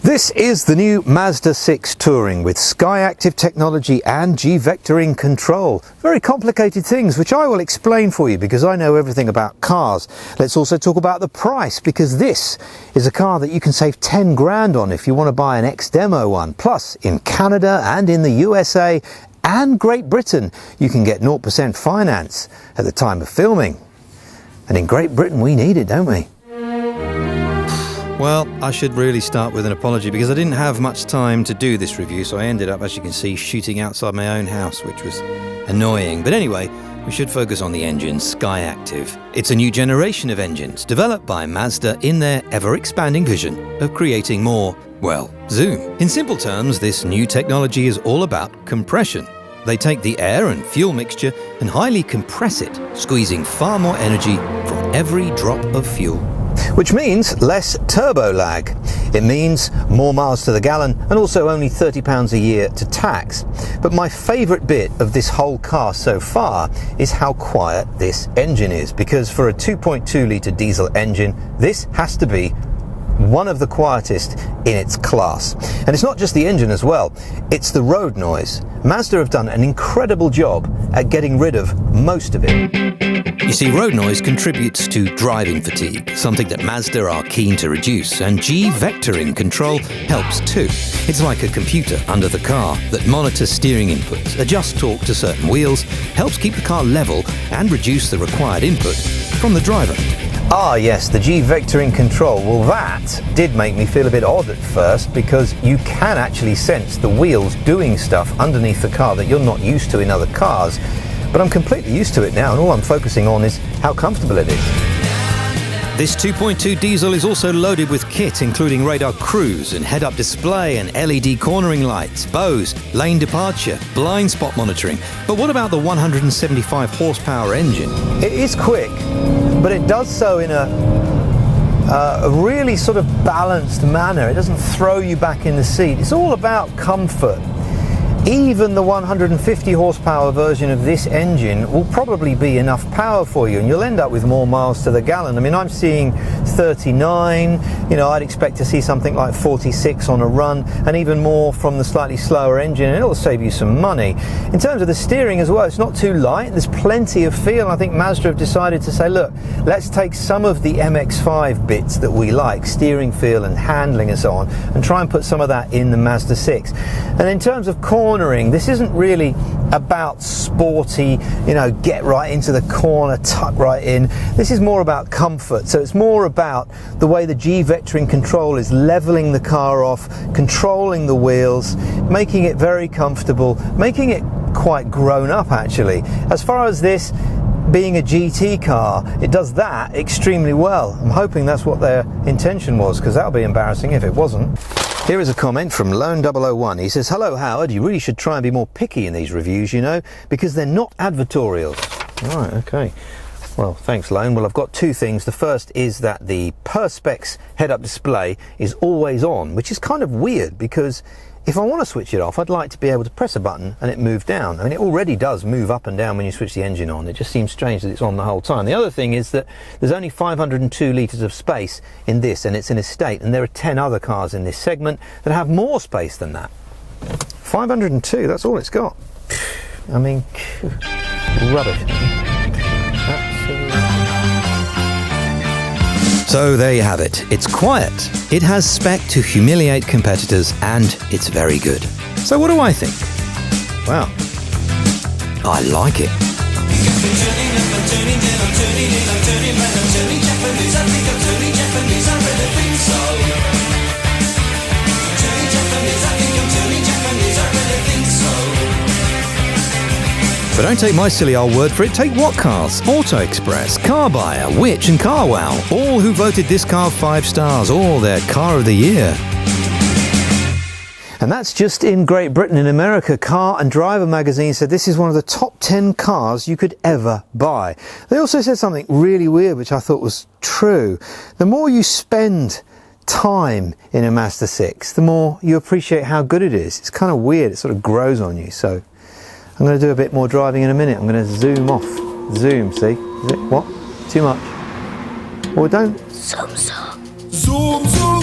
This is the new Mazda 6 Touring with SkyActiv technology and G Vectoring control. Very complicated things which I will explain for you because I know everything about cars. Let's also talk about the price because this is a car that you can save 10 grand on if you want to buy an ex-demo one. Plus in Canada and in the USA and Great Britain you can get 0% finance at the time of filming. And in Great Britain we need it, don't we? Well, I should really start with an apology because I didn't have much time to do this review, so I ended up, as you can see, shooting outside my own house, which was annoying. But anyway, we should focus on the engine SkyActiv. It's a new generation of engines developed by Mazda in their ever-expanding vision of creating more, well, zoom. In simple terms, this new technology is all about compression. They take the air and fuel mixture and highly compress it, squeezing far more energy from every drop of fuel. Which means less turbo lag. It means more miles to the gallon and also only £30 a year to tax. But my favourite bit of this whole car so far is how quiet this engine is, because for a 2.2 litre diesel engine this has to be one of the quietest in its class. And it's not just the engine as well, it's the road noise. Mazda have done an incredible job at getting rid of most of it. You see, road noise contributes to driving fatigue, something that Mazda are keen to reduce, and G Vectoring control helps too. It's like a computer under the car that monitors steering inputs, adjusts torque to certain wheels, helps keep the car level and reduce the required input from the driver. Ah yes, the G Vectoring control. Well, that did make me feel a bit odd at first because you can actually sense the wheels doing stuff underneath the car that you're not used to in other cars. But I'm completely used to it now, and all I'm focusing on is how comfortable it is. This 2.2 diesel is also loaded with kit including radar cruise and head-up display and LED cornering lights, Bose, lane departure, blind spot monitoring. But what about the 175 horsepower engine? It is quick, but it does so in a really sort of balanced manner. It doesn't throw you back in the seat. It's all about comfort. Even the 150 horsepower version of this engine will probably be enough power for you and you'll end up with more miles to the gallon. I mean, I'm seeing 39, I'd expect to see something like 46 on a run and even more from the slightly slower engine, and it'll save you some money. In terms of the steering as well, it's not too light, there's plenty of feel. I think Mazda have decided to say, look, let's take some of the MX-5 bits that we like, steering feel and handling and so on, and try and put some of that in the Mazda 6. And in terms of cornering, this isn't really about sporty, get right into the corner, tuck right in. This is more about comfort. So it's more about the way the G Vectoring control is leveling the car off, controlling the wheels, making it very comfortable, making it quite grown up actually. As far as this being a GT car, it does that extremely well. I'm hoping that's what their intention was, because that would be embarrassing if it wasn't. Here is a comment from Lone001. He says, hello Howard, you really should try and be more picky in these reviews, because they're not advertorials. Right, okay. Well, thanks Lone. Well, I've got two things. The first is that the Perspex head-up display is always on, which is kind of weird because if I want to switch it off, I'd like to be able to press a button and it move down. I mean, it already does move up and down when you switch the engine on. It just seems strange that it's on the whole time. The other thing is that there's only 502 litres of space in this, and it's an estate, and there are 10 other cars in this segment that have more space than that. 502, that's all it's got. I mean, rubbish. So there you have it. It's quiet, it has spec to humiliate competitors, and it's very good. So what do I think? Well, I like it. But don't take my silly old word for it, take What Cars, Auto Express, Car Buyer, Which and CarWow, all who voted this car 5 stars, all their car of the year. And that's just in Great Britain. In America, Car and Driver magazine said this is one of the top 10 cars you could ever buy. They also said something really weird, which I thought was true. The more you spend time in a Mazda 6, the more you appreciate how good it is. It's kind of weird, it sort of grows on you. So I'm going to do a bit more driving in a minute. I'm going to zoom off. Zoom, see? Is it what? Too much? Or don't? Zoom, zoom. Zoom, zoom.